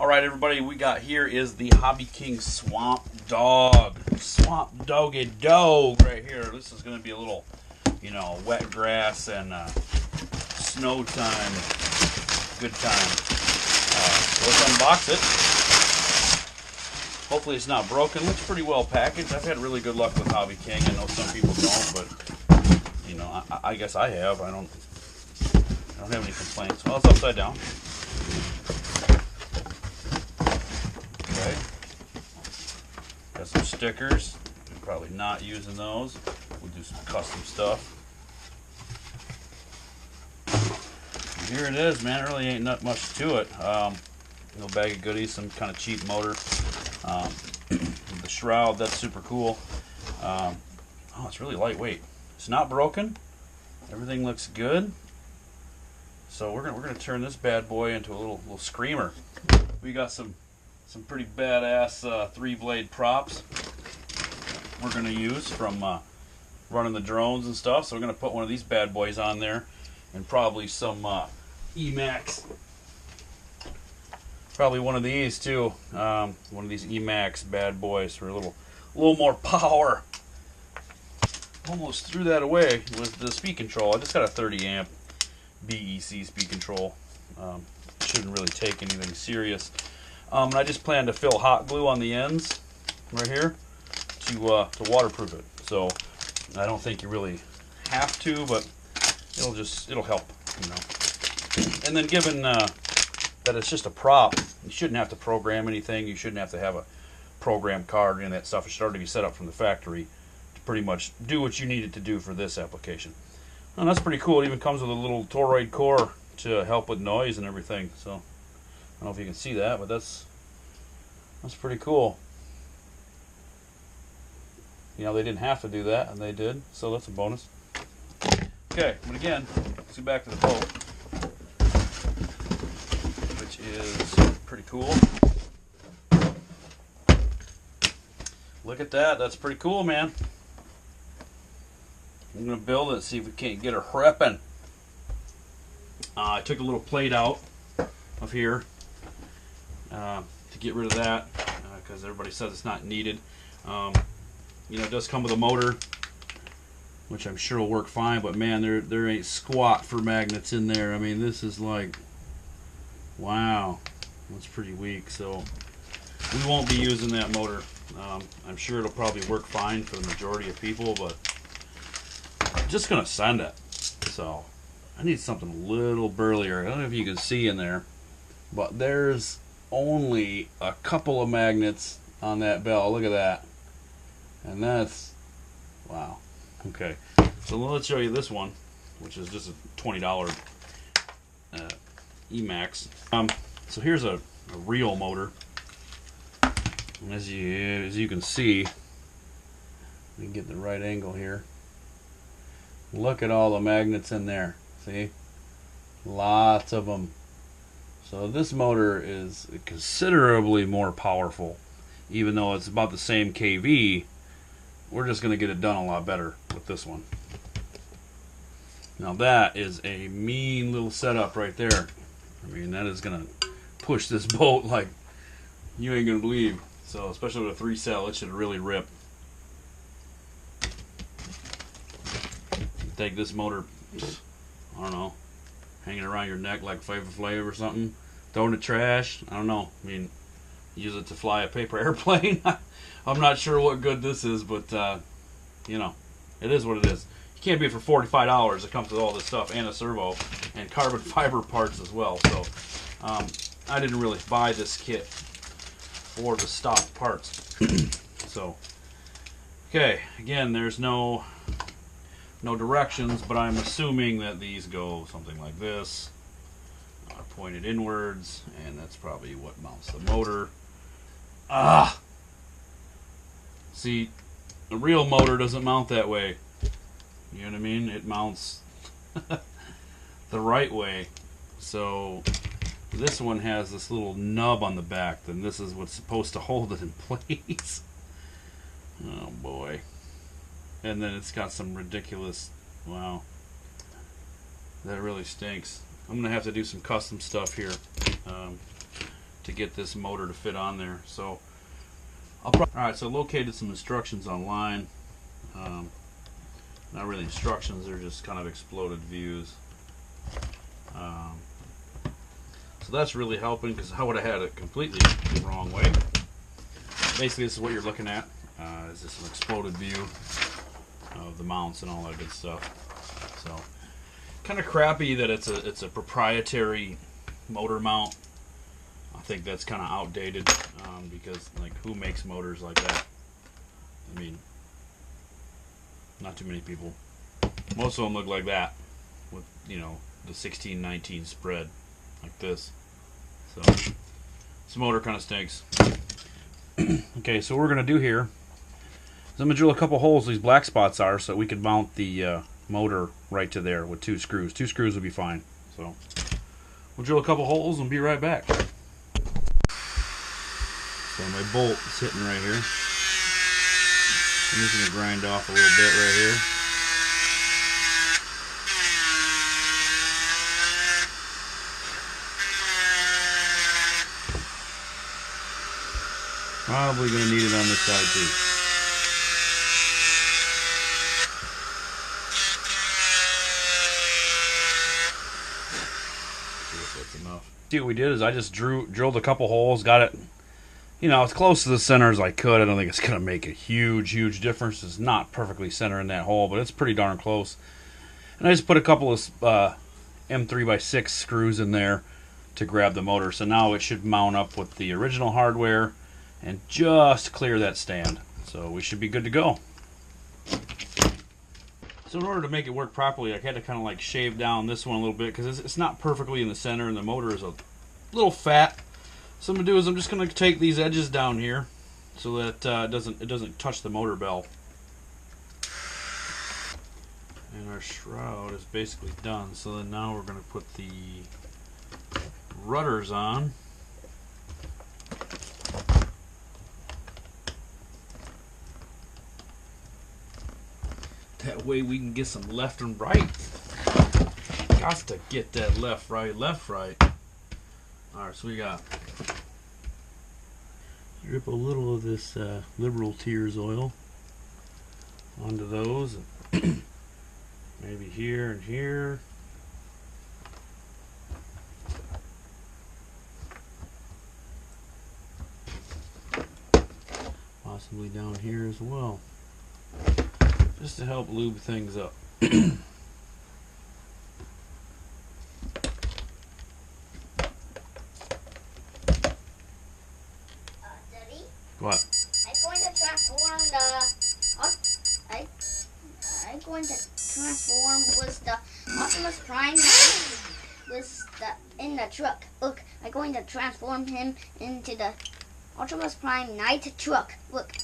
Alright everybody, we got here is the Hobby King Swamp Dawg. Swamp Doggy Dog right here. This is going to be a little, wet grass and snow time. Good time. Let's unbox it. Hopefully it's not broken. Looks pretty well packaged. I've had really good luck with Hobby King. I know some people don't, but I guess I have. I don't have any complaints. Well, it's upside down. Okay. Got some stickers. We're probably not using those. We'll do some custom stuff. And here it is, man. It really ain't not much to it. Little bag of goodies, some kind of cheap motor. The shroud, that's super cool. Oh, it's really lightweight. It's not broken. Everything looks good. So we're gonna turn this bad boy into a little screamer. We got some pretty badass 3-blade props we're gonna use from running the drones and stuff. So we're gonna put one of these bad boys on there, and probably some Emax. Probably one of these too. One of these Emax bad boys for a little more power. Almost threw that away with the speed control. I just got a 30 amp BEC speed control. Shouldn't really take anything serious. And I just plan to fill hot glue on the ends right here to waterproof it. So I don't think you really have to, but it'll help, And then given that it's just a prop, you shouldn't have to program anything. You shouldn't have to have a program card or any of that stuff. It should already be set up from the factory to pretty much do what you need it to do for this application. And that's pretty cool. It even comes with a little toroid core to help with noise and everything. So I don't know if you can see that, but that's pretty cool. They didn't have to do that, and they did, so that's a bonus. Okay, but again, let's get back to the boat, which is pretty cool. Look at that. That's pretty cool, man. I'm going to build it, see if we can't get her repping. I took a little plate out of here to get rid of that because everybody says it's not needed. It does come with a motor, which I'm sure will work fine, but man, there ain't squat for magnets in there. I mean, this is like, wow, that's pretty weak. So we won't be using that motor. I'm sure it'll probably work fine for the majority of people, but I'm just gonna send it. So I need something a little burlier. I don't know if you can see in there, but there's only a couple of magnets on that bell. Look at that. And that's, wow. Okay, so let's show you this one, which is just a $20 Emax. So here's a real motor. And as you can see, we can get the right angle here. Look at all the magnets in there. See? Lots of them. So this motor is considerably more powerful. Even though it's about the same kV, we're just going to get it done a lot better with this one. Now that is a mean little setup right there. I mean, that is going to push this boat like you ain't going to believe. So especially with a 3-cell, it should really rip. Take this motor, I don't know, hanging around your neck like Flavor Flav or something, throw it in the trash. I don't know. I mean, use it to fly a paper airplane. I'm not sure what good this is, but it is what it is. You can't beat it for $45. It comes with all this stuff and a servo and carbon fiber parts as well. So I didn't really buy this kit for the stock parts. So okay, again, there's no directions, but I'm assuming that these go something like this, pointed inwards, and that's probably what mounts the motor. See, the real motor doesn't mount that way. You know what I mean? It mounts the right way. So this one has this little nub on the back, and this is what's supposed to hold it in place. Oh boy. And then it's got some ridiculous, wow, that really stinks. I'm gonna have to do some custom stuff here to to get this motor to fit on there. So alright, so I located some instructions online. Not really instructions, they're just kind of exploded views. So that's really helping, because I would have had it completely the wrong way. Basically, this is what you're looking at. Is this an exploded view of the mounts and all that good stuff. So kind of crappy that it's a proprietary motor mount. I think that's kind of outdated, because like, who makes motors like that? I mean, not too many people. Most of them look like that, with, you know, the 16-19 spread like this. So this motor kind of stinks. Okay, so what we're gonna do here is I'm gonna drill a couple holes these black spots are, so we can mount the motor right to there with 2 screws. 2 screws will be fine. So we'll drill a couple holes and be right back. So my bolt is sitting right here. I'm just going to grind off a little bit right here. Probably going to need it on this side too. See if that's enough. See, what we did is I just drilled a couple holes, got it, you know, as close to the center as I could. I don't think it's going to make a huge difference. It's not perfectly center in that hole, but it's pretty darn close. And I just put a couple of M3x6 screws in there to grab the motor. So now it should mount up with the original hardware and just clear that stand. So we should be good to go. So in order to make it work properly, I had to kind of like shave down this one a little bit, because it's not perfectly in the center and the motor is a little fat. So what I'm gonna do is I'm just gonna take these edges down here so that it doesn't touch the motor bell. And our shroud is basically done. So then now we're gonna put the rudders on. That way we can get some left and right. Got to get that left, right. Alright, so we got, drip a little of this Liberal Tears oil onto those. Maybe here and here. Possibly down here as well. Just to help lube things up. What? I'm going to transform with the Optimus Prime in the truck. Look, I'm going to transform him into the Optimus Prime Night Truck. Look.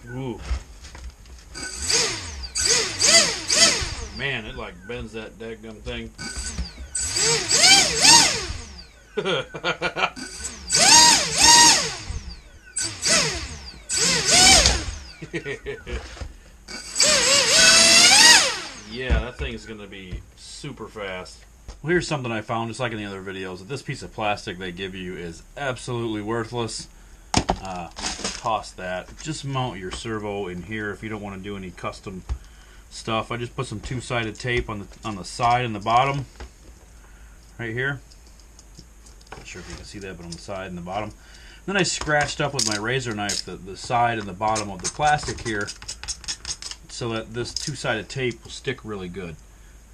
Ooh. Man, it like bends that daggum thing. Yeah, that thing is going to be super fast. Well, here's something I found, just like in the other videos, that this piece of plastic they give you is absolutely worthless. Toss that. Just mount your servo in here if you don't want to do any custom stuff. I just put some two-sided tape on the side and the bottom right here. Not sure if you can see that, but on the side and the bottom. Then I scratched up with my razor knife the side and the bottom of the plastic here, so that this two-sided tape will stick really good.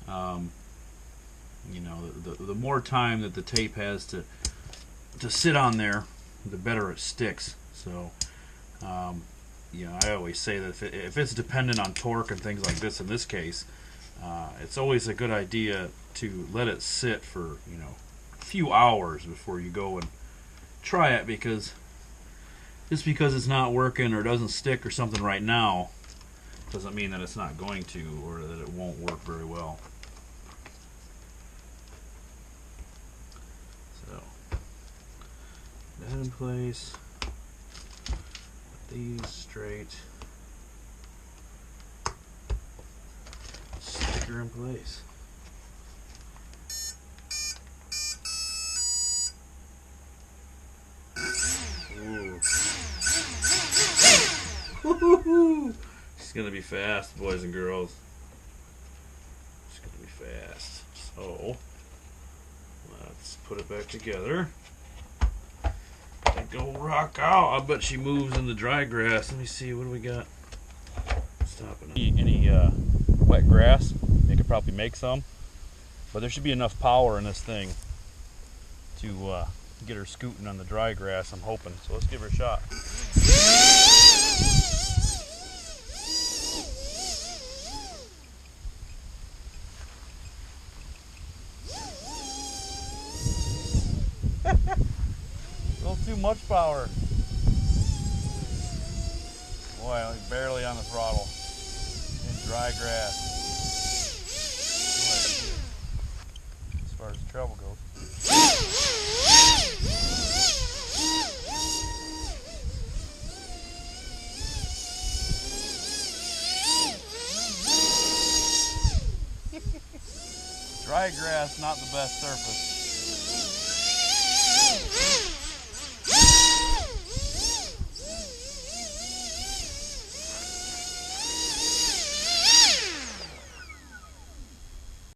You know, the more time that the tape has to sit on there, the better it sticks. So, you know, I always say that if it's dependent on torque and things like this, in this case, it's always a good idea to let it sit for, you know, a few hours before you go and try it, because just because it's not working or doesn't stick or something right now doesn't mean that it's not going to, or that it won't work very well. So, put that in place. Put these straight. her in place. Ooh. Woo-hoo-hoo. She's gonna be fast, boys and girls. She's gonna be fast. So let's put it back together. And go rock out. I bet she moves in the dry grass. Let me see, what do we got? Stopping. Any wet grass? They could probably make some, but there should be enough power in this thing to get her scooting on the dry grass, I'm hoping. So let's give her a shot. A little too much power. Boy, like barely on the throttle. In dry grass. As far as the travel goes. Dry grass, not the best surface.